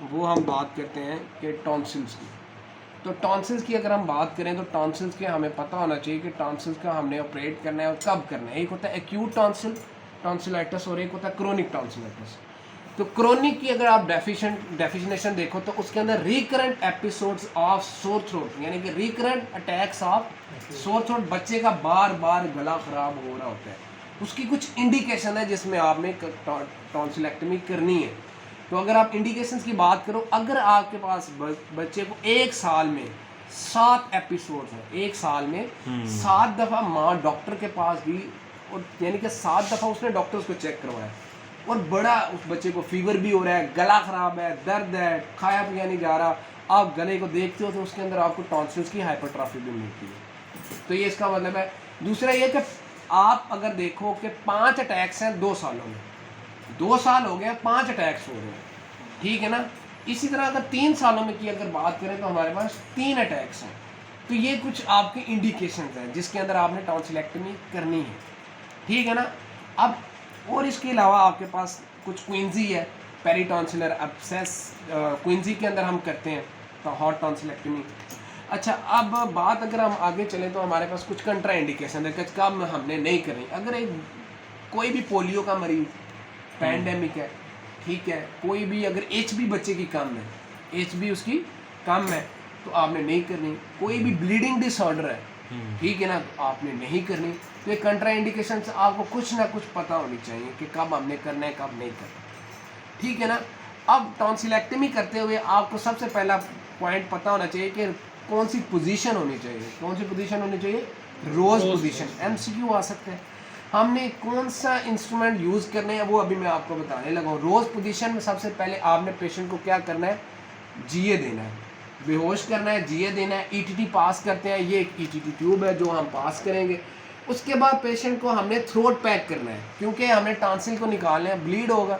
वो हम बात करते हैं कि टॉन्सिल्स की। तो टॉन्सिल्स की अगर हम बात करें तो टॉन्सिल्स के हमें पता होना चाहिए कि टॉन्सिल्स का हमने ऑपरेट करना है और कब करना है। एक होता है एक्यूट टॉन्सिल टॉन्सिलाइटिस और एक होता है क्रोनिक टॉन्सिलाइटिस। तो क्रोनिक की अगर आप डेफिनेशन देखो तो उसके अंदर recurrent episodes of sore throat, यानी कि recurrent attacks of sore throat, बच्चे का बार बार गला खराब हो रहा होता है, उसकी कुछ इंडिकेशन है जिसमें आपने टॉन्सिलेक्टमी करनी है। तो अगर आप इंडिकेशंस की बात करो, अगर आपके पास बच्चे को एक साल में 7 एपिसोड हैं, एक साल में 7 दफ़ा माँ डॉक्टर के पास गई और यानी कि 7 दफ़ा उसने डॉक्टर्स को चेक करवाया और बड़ा उस बच्चे को फीवर भी हो रहा है, गला ख़राब है, दर्द है, खाया पिया नहीं जा रहा, आप गले को देखते हो तो उसके अंदर आपको टॉन्सिल्स की हाइपरट्रॉफी भी मिलती है। तो ये इसका मतलब है। दूसरा ये कि आप अगर देखो कि 5 अटैक्स हैं 2 सालों में, 2 साल हो गए 5 अटैक्स हो रहे हैं, ठीक है ना। इसी तरह अगर 3 सालों में की अगर बात करें तो हमारे पास 3 अटैक्स हैं। तो ये कुछ आपके इंडिकेशंस हैं जिसके अंदर आपने टॉन्सिलेक्टमी करनी है, ठीक है ना। अब और इसके अलावा आपके पास कुछ क्विंजी है, पेरीटॉन्सिलर एब्सेस, क्विंजी के अंदर हम करते हैं तो हॉट टॉन्सिलेक्टमी। अच्छा, अब बात अगर हम आगे चलें तो हमारे पास कुछ कंट्रा इंडिकेशन है कि कब हमने नहीं करनी। अगर एक कोई भी पोलियो का मरीज, पैंडेमिक है, ठीक है, कोई भी अगर एचबी बच्चे की कम है, एचबी उसकी कम है तो आपने नहीं करनी। कोई भी ब्लीडिंग डिसऑर्डर है, ठीक है ना, तो आपने नहीं करनी। तो ये कंट्रा इंडिकेशन से आपको कुछ ना कुछ पता होनी चाहिए कि कब हमने करना है कब नहीं करना, ठीक है ना। अब टॉन्सिलेक्टमी करते हुए आपको सबसे पहला पॉइंट पता होना चाहिए कि कौन सी पोजीशन होनी चाहिए। कौन सी पोजीशन होनी चाहिए? रोज पोजीशन। एमसीक्यू आ सकते हैं। हमने कौन सा इंस्ट्रूमेंट यूज़ करने हैं वो अभी मैं आपको बताने लगा हूँ। रोज पोजीशन में सबसे पहले आपने पेशेंट को क्या करना है? जीए देना है, बेहोश करना है, जीए देना है, ईटीटी पास करते हैं। ये एक ईटीटी ट्यूब है जो हम पास करेंगे। उसके बाद पेशेंट को हमने थ्रोट पैक करना है क्योंकि हमने टॉन्सिल को निकालना है, ब्लीड होगा।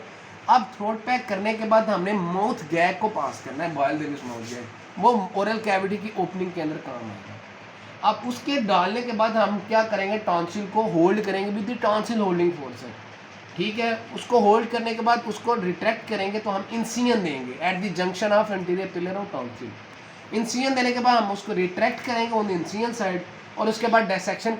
अब थ्रोट पैक करने के बाद हमने माउथ गैग को पास करना है, बॉयल देविस माउथ गैग, वो ओरल कैविटी की ओपनिंग के अंदर काम आएगा। अब उसके डालने के बाद हम क्या करेंगे? टॉन्सिल को होल्ड करेंगे with the tonsil holding force, ठीक है। उसको होल्ड करने के बाद उसको रिट्रैक्ट करेंगे तो हम इंसिजन देंगे at the junction of anterior pillar of tonsil. Incision देने के बाद हम उसको रिट्रैक्ट करेंगे ऑन द इंसिजन साइड और उसके बाद डायसेक्शन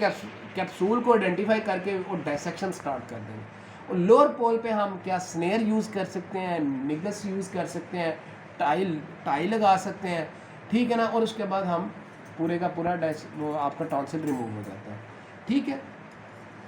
कैप्सूल को आइडेंटिफाई करके और डायसेक्शन स्टार्ट कर देंगे। और लोअर पोल पे हम क्या स्नेयर यूज़ कर सकते हैं, निगस यूज़ कर सकते हैं, टाई लगा सकते हैं, ठीक है ना। और उसके बाद हम पूरे का पूरा वो आपका टॉन्सिल रिमूव हो जाता है, ठीक है।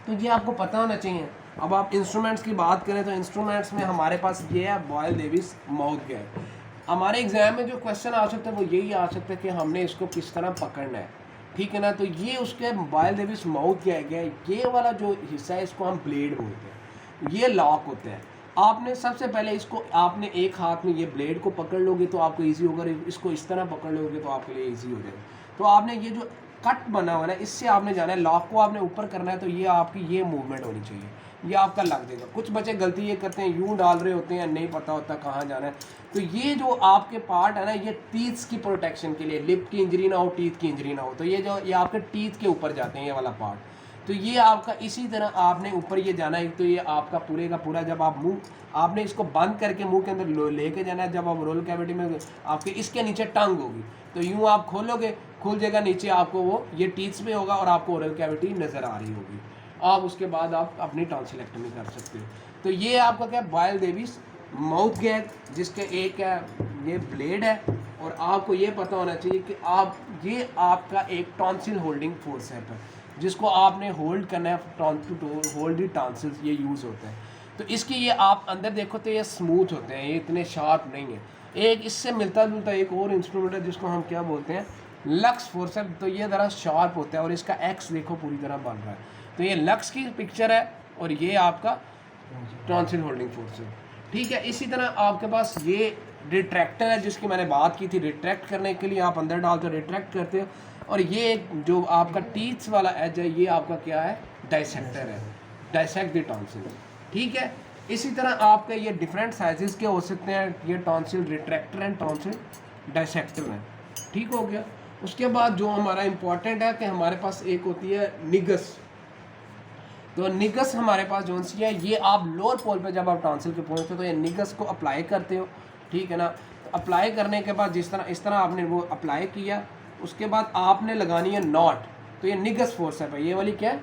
तो ये आपको पता होना चाहिए। अब आप इंस्ट्रूमेंट्स की बात करें तो इंस्ट्रूमेंट्स में हमारे पास ये है बॉयल डेविस माउथ गैग। हमारे एग्जाम में जो क्वेश्चन आ सकता है वो यही आ सकता है कि हमने इसको किस तरह पकड़ना है, ठीक है ना। तो ये उसके बॉयल डेविस माउथ गैग है। ये वाला जो हिस्सा है इसको हम ब्लेड बोलते हैं, ये लॉक होते हैं। आपने सबसे पहले इसको आपने एक हाथ में ये ब्लेड को पकड़ लोगे तो आपको ईजी होगा, इसको इस तरह पकड़ लोगे तो आपके लिए ईजी हो जाएगा। तो आपने ये जो कट बना हुआ है इससे आपने जाना है, लॉक को आपने ऊपर करना है तो ये आपकी ये मूवमेंट होनी चाहिए, ये आपका लग देगा। कुछ बच्चे गलती ये करते हैं, यूं डाल रहे होते हैं, नहीं पता होता कहाँ जाना है। तो ये जो आपके पार्ट है ना, ये टीथ की प्रोटेक्शन के लिए, लिप की इंजरी ना हो, टीथ की इंजरी ना हो, तो ये आपके टीथ के ऊपर जाते हैं ये वाला पार्ट। तो ये आपका इसी तरह आपने ऊपर ये जाना है। तो ये आपका पूरे का पूरा, जब आप मुंह आपने इसको बंद करके मुंह के अंदर लेके जाना है, जब आप ओरल कैविटी में आपके इसके नीचे टंग होगी तो यूं आप खोलोगे, खुल जाएगा, नीचे आपको वो ये टीथ्स में होगा और आपको ओरल कैविटी नज़र आ रही होगी। आप उसके बाद आप अपनी टॉन्सिलेक्टमी कर सकते हो। तो ये आपका क्या बॉयल डेविस माउथ गैग, जिसके एक है ये ब्लेड है। और आपको ये पता होना चाहिए कि आप ये आपका एक टॉन्सिल होल्डिंग फोर्स है जिसको आपने होल्ड करना है, होल्ड दी टॉन्सिल्स, ये यूज़ होता है। तो इसकी ये आप अंदर देखो तो ये स्मूथ होते हैं, ये इतने शार्प नहीं है। एक इससे मिलता जुलता एक और इंस्ट्रूमेंट है जिसको हम क्या बोलते हैं? Lux forceps. तो ये ज़रा शार्प होता है और इसका एक्स देखो पूरी तरह बन रहा है। तो ये लक्स की पिक्चर है और ये आपका टॉन्सिल होल्डिंग फोर्स है, ठीक है। इसी तरह आपके पास ये रिट्रैक्टर है जिसकी मैंने बात की थी। रिट्रैक्ट करने के लिए आप अंदर डालकर रिट्रैक्ट करते हो। और ये जो आपका टीथ्स वाला एज है ये आपका क्या है? डायसेक्टर है, डायसेक्ट द टॉन्सिल, ठीक है। इसी तरह आपके ये डिफरेंट साइजेस के हो सकते हैं, ये tonsil retractor and tonsil dissector है, ठीक हो गया। उसके बाद जो हमारा इम्पॉर्टेंट है कि हमारे पास एक होती है निगस। तो निगस हमारे पास जो सी है, ये आप लोअर पोल पे जब आप टॉन्सिल के पहुँचते हो तो ये निगस को अप्लाई करते हो, ठीक है ना। तो अप्लाई करने के बाद जिस तरह इस तरह आपने वो अप्लाई किया, उसके बाद आपने लगानी है नॉट। तो ये निगस फोर्सेप है, ये वाली क्या है,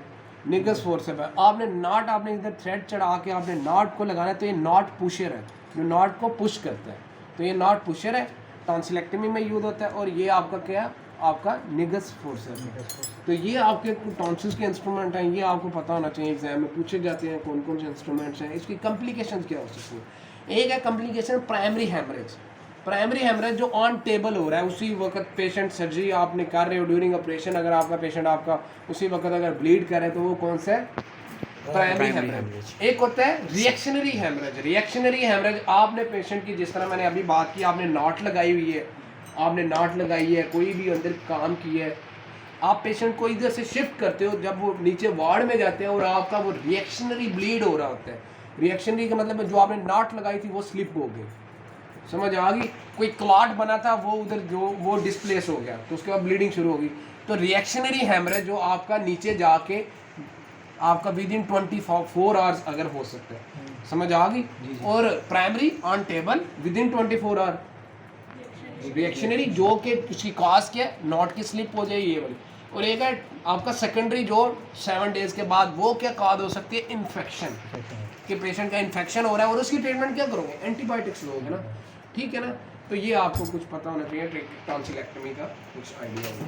निगस फोर्सेप है। आपने नॉट, आपने इधर थ्रेड चढ़ा के आपने नॉट को लगाना है, तो ये नॉट पुशर है जो नॉट को पुश करता है। तो ये नॉट पुशर है, टॉन्सिलेक्टमी में यूज होता है। और ये आपका क्या है, आपका निगस फोर्सेप है। तो ये आपके टॉन्सिल्स के इंस्ट्रूमेंट हैं, ये आपको पता होना चाहिए, एग्जाम में पूछे जाते हैं कौन कौन से इंस्ट्रूमेंट्स हैं। इसकी कॉम्प्लिकेशंस क्या हो सकती हैं। एक है complication primary haemorrhage. Primary haemorrhage जो ऑन टेबल हो रहा है, उसी वक्त पेशेंट सर्जरी आपने कर रहे हो, ड्यूरिंग ऑपरेशन अगर आपका पेशेंट आपका उसी वक्त अगर ब्लीड कर रहे हैं, तो वो कौन सा है, प्राइमरी हेमरेज। एक होता है रिएक्शनरी हेमरेज। रिएक्शनरी हेमरेज आपने पेशेंट की, जिस तरह मैंने अभी बात की, आपने नॉट लगाई हुई है, आपने नॉट लगाई है, कोई भी अंदर काम किया है, आप पेशेंट को इधर से शिफ्ट करते हो, जब वो नीचे वार्ड में जाते हैं और आपका वो रिएक्शनरी ब्लीड हो रहा होता है। रिएक्शनरी का मतलब जो आपने नॉट लगाई थी वो स्लिप हो गई, समझ आ गई, कोई क्लॉट बना था वो उधर जो वो डिस्प्लेस हो गया, तो उसके बाद ब्लीडिंग शुरू होगी। तो रिएक्शनरी हेमरेज जो आपका नीचे जाके आपका विद इन 24 आवर्स अगर हो सकता है, समझ आ गई। और primary on table within 24 hour. Reactionary जो कि उसकी कॉज क्या है, नॉट की स्लिप हो जाए, ये वाली। और एक है आपका सेकेंडरी जो 7 डेज के बाद, वो क्या कॉज हो सकती है, इन्फेक्शन, कि पेशेंट का इन्फेक्शन हो रहा है और उसकी ट्रीटमेंट क्या करोगे, एंटीबायोटिक्स लोगे ना, ठीक है ना। तो ये आपको कुछ पता होना चाहिए, टॉन्सिलेक्टमी का कुछ आइडिया होगा।